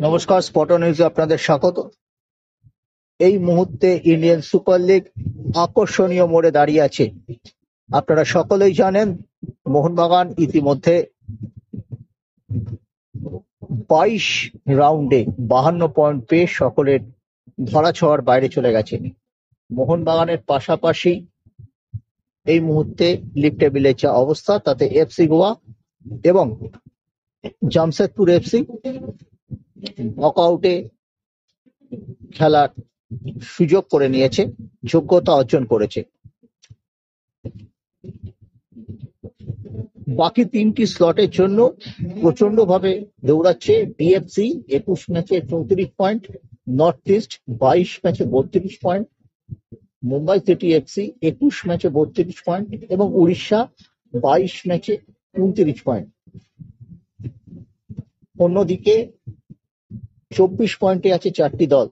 নমস্কার, স্পট নিউজে আপনাদের স্বাগত। এই মুহূর্তে ইন্ডিয়ান সুপার লিগ আকর্ষণীয় মোড়ে দাঁড়িয়ে আছে। আপনারা সকলেই জানেন মোহনবাগান ইতিমধ্যে 22 রাউন্ডে 52 পয়েন্ট পেয়ে সকলের ধরাছোঁয়ার বাইরে চলে গেছে। মোহনবাগানের পাশাপাশি এই মুহূর্তে লিগ টেবিলের যা অবস্থা তাতে এফসি গোয়া এবং জামশেদপুর এফসি নকআউটে খেলার সুযোগ করে নিয়েছে, যোগ্যতা অর্জন করেছে। বাকি তিনটি স্লটের জন্য প্রচন্ড ভাবে দৌড়াচ্ছে বিএফসি 21 ম্যাচে 34 পয়েন্ট, নর্থ ইস্ট 22 ম্যাচে 32 পয়েন্ট, মুম্বাই সিটি এফসি 21 ম্যাচে 32 পয়েন্ট এবং উড়িষ্যা 22 ম্যাচে 29 পয়েন্ট। অন্যদিকে 24 পয়েন্টে আছে চারটি দল।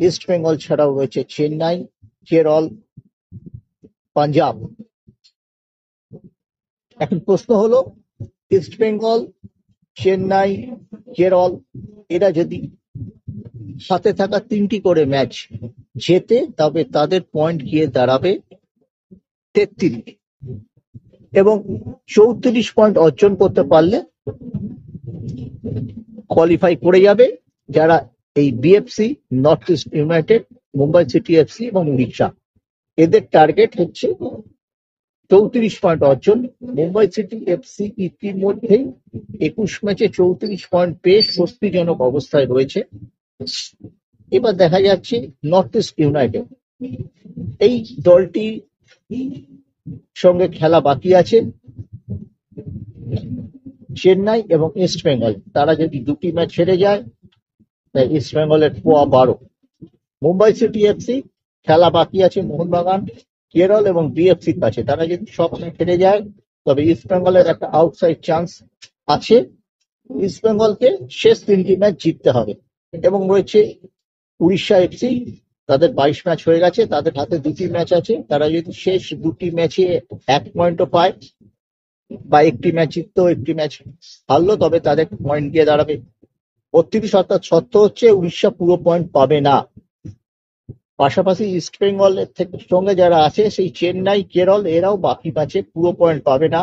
ইস্ট বেঙ্গল ছাড়াও রয়েছে চেন্নাই, কেরল, পাঞ্জাব। এখন প্রশ্ন হলো, ইস্ট বেঙ্গল, চেন্নাই, কেরল এরা যদি হাতে থাকা তিনটি করে ম্যাচ জেতে তবে তাদের পয়েন্ট গিয়ে দাঁড়াবে 33 এবং 34 পয়েন্ট অর্জন করতে পারলে কোয়ালিফাই করে যাবে যারা এই BFC, north east United, Mumbai city FC এবং উড়িষ্যা। এদের টার্গেট হচ্ছে 34 পয়েন্ট অর্জন। মুম্বাই সিটি এফসি ইতিমধ্যেই 21 ম্যাচে 34 পয়েন্ট পেয়ে স্বস্তিজনক অবস্থায় রয়েছে। এবার দেখা যাচ্ছে নর্থ ইস্ট ইউনাইটেড, এই দলটি সঙ্গে খেলা বাকি আছে চেন্নাই এবং ইস্ট বেঙ্গল। তারা যদি দুটি ম্যাচ হেরে যায় তাই ইস্ট বেঙ্গলের পোয়া 12। মুম্বাই সিটি এফসি খেলা বাকি আছে মোহনবাগান, কেরল এবং বিএফসির কাছে। তারা যদি সব ম্যাচ হেরে যায় তবে ইস্ট বেঙ্গলের একটা আউটসাইড চান্স আছে। ইস্ট বেঙ্গলকে শেষ তিনটি ম্যাচ জিততে হবে। এবং রয়েছে উড়িষ্যা এফসি, তাদের 22 ম্যাচ হয়ে গেছে, তাদের হাতে দুটি ম্যাচ আছে। তারা যদি শেষ দুটি ম্যাচে 1 পয়েন্টও পায় বা একটি ম্যাচ জিততো একটি ম্যাচ হারলো তবে তাদের পয়েন্ট গিয়ে দাঁড়াবে 32। অর্থাৎ শর্ত হচ্ছে উড়িষ্যা পুরো পয়েন্ট পাবে না। পাশাপাশি ইস্ট বেঙ্গলের সঙ্গে যারা আছে সেই চেন্নাই, কেরল এরাও বাকি ম্যাচে পুরো পয়েন্ট পাবে না,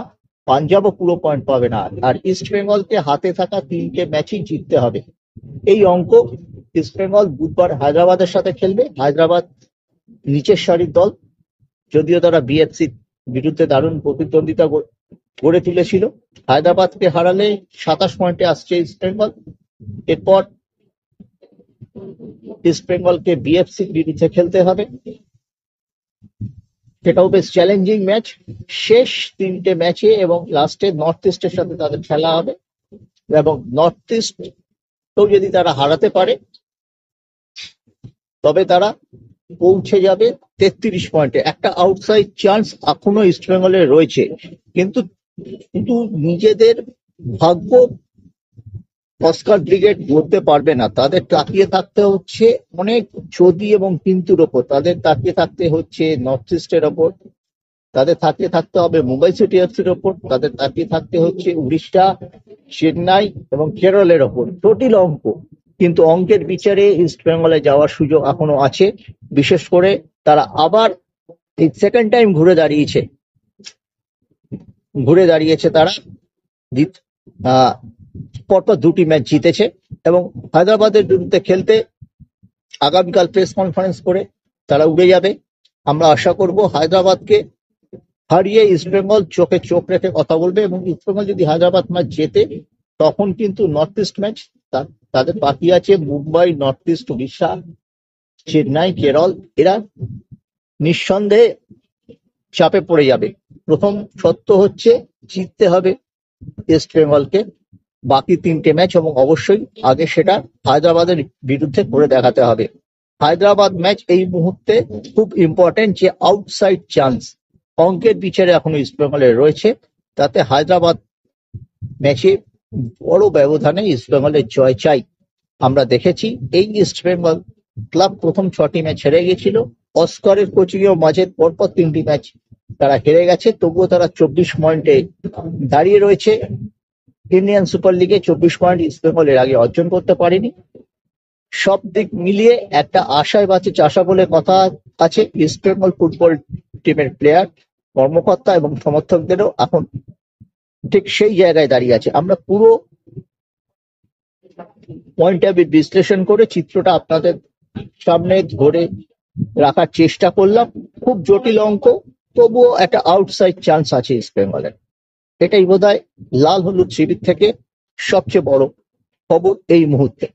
পাঞ্জাবও পুরো পয়েন্ট পাবে না। আর ইস্ট বেঙ্গলকে হাতে থাকা তিনটে ম্যাচই জিততে হবে। এই অঙ্ক। ইস্ট বেঙ্গল বুধবার হায়দ্রাবাদের সাথে খেলবে। হায়দ্রাবাদ নিচের সারির দল, যদিও তারা বিএফসির বিরুদ্ধে দারুণ প্রতিদ্বন্দ্বিতা গড়ে তুলেছিল। হায়দ্রাবাদকে হারালে 27 পয়েন্টে আসছে ইস্ট বেঙ্গল। এরপর ইস্ট বেঙ্গলকে বিএফসির বিরুদ্ধে খেলতে হবে, সেটাও বেশ চ্যালেঞ্জিং ম্যাচ। শেষ তিনটে ম্যাচে এবং লাস্টে নর্থ ইস্টের সাথে তাদের খেলা হবে এবং নর্থ ইস্ট তো যদি তারা হারাতে পারে তবে তারা পৌঁছে যাবে 33 পয়েন্টে। একটা আউটসাইড চান্স এখনো ইস্ট বেঙ্গলের রয়েছে, কিন্তু কিন্তু নিজেদের ভাগ্য অস্কার ব্রিগেড বলতে পারবে না। তাদের তাকিয়ে থাকতে হচ্ছে অনেক যদি এবং কিন্তুর ওপর। তাদের তাকিয়ে থাকতে হচ্ছে নর্থ ইস্টের ওপর, তাদের তাকিয়ে থাকতে হবে মুম্বাই সিটি এফসির ওপর, তাদের তাকিয়ে থাকতে হচ্ছে উড়িষ্যা, চেন্নাই এবং কেরলের ওপর। জটিল অঙ্ক, কিন্তু অঙ্কের বিচারে ইস্ট বেঙ্গলে যাওয়ার সুযোগ এখনো আছে। বিশেষ করে তারা আবার এই সেকেন্ড টাইম ঘুরে দাঁড়িয়েছে তারা পরপর দুটি ম্যাচ জিতেছে এবং হায়দ্রাবাদের বিরুদ্ধে খেলতে আগামীকাল প্রেস কনফারেন্স করে তারা উড়ে যাবে। আমরা আশা করব হায়দ্রাবাদকে হারিয়ে ইস্ট বেঙ্গল চোখে চোখ রেখে কথা বলবে এবং ইস্ট বেঙ্গল যদি হায়দ্রাবাদ ম্যাচ জেতে তখন কিন্তু নর্থ ইস্ট ম্যাচ তাদের বাকি আছে মুম্বাই, নর্থ ইস্ট, উড়িষ্যা, চেন্নাই, কেরল। এরা নিঃসন্দেহে চাপে পড়ে যাবে। প্রথম শর্ত হচ্ছে জিততে হবে ইস্ট বেঙ্গলকে বাকি তিনটে ম্যাচ এবং অবশ্যই আগে সেটা হায়দ্রাবাদের বিরুদ্ধে করে দেখাতে হবে। হায়দ্রাবাদ ম্যাচ এই মুহূর্তে খুব ইম্পর্টেন্ট, যে আউটসাইড চান্স অঙ্কের বিচারে এখনো ইস্ট বেঙ্গলের রয়েছে। তাতে হায়দ্রাবাদ ম্যাচে বড় ব্যবধানে ইস্ট বেঙ্গলের জয় চাই। আমরা দেখেছি এই ইস্ট বেঙ্গল ক্লাব প্রথম 6টি ম্যাচ হেরে গেছিল। অস্কারের কোচিং এও মাঝের পরপর 3টি ম্যাচ তারা হেরে গেছে, তবুও তারা 24 পয়েন্টে দাঁড়িয়ে রয়েছে। ইন্ডিয়ান সুপার লিগে 24 পয়েন্ট ইস্ট বেঙ্গল এর আগে অর্জন করতে পারেনি। সব দিক মিলিয়ে একটা আশায় বাঁচে চাষা বলে কথা আছে ইস্ট বেঙ্গল ফুটবল টিমের প্লেয়ার, কর্মকর্তা এবং সমর্থকদেরও এখন ঠিক সেই জায়গায় দাঁড়িয়ে আছে। আমরা পুরো পয়েন্ট অফ বিশ্লেষণ করে চিত্রটা আপনাদের সামনে ধরে রাখার চেষ্টা করলাম। খুব জটিল অঙ্ক, তবুও একটা আউটসাইড চান্স আছে ইস্ট বেঙ্গলের। এটাই বোধহয় লাল হলুদ শিবির থেকে সবচেয়ে বড় খবর এই মুহূর্তে।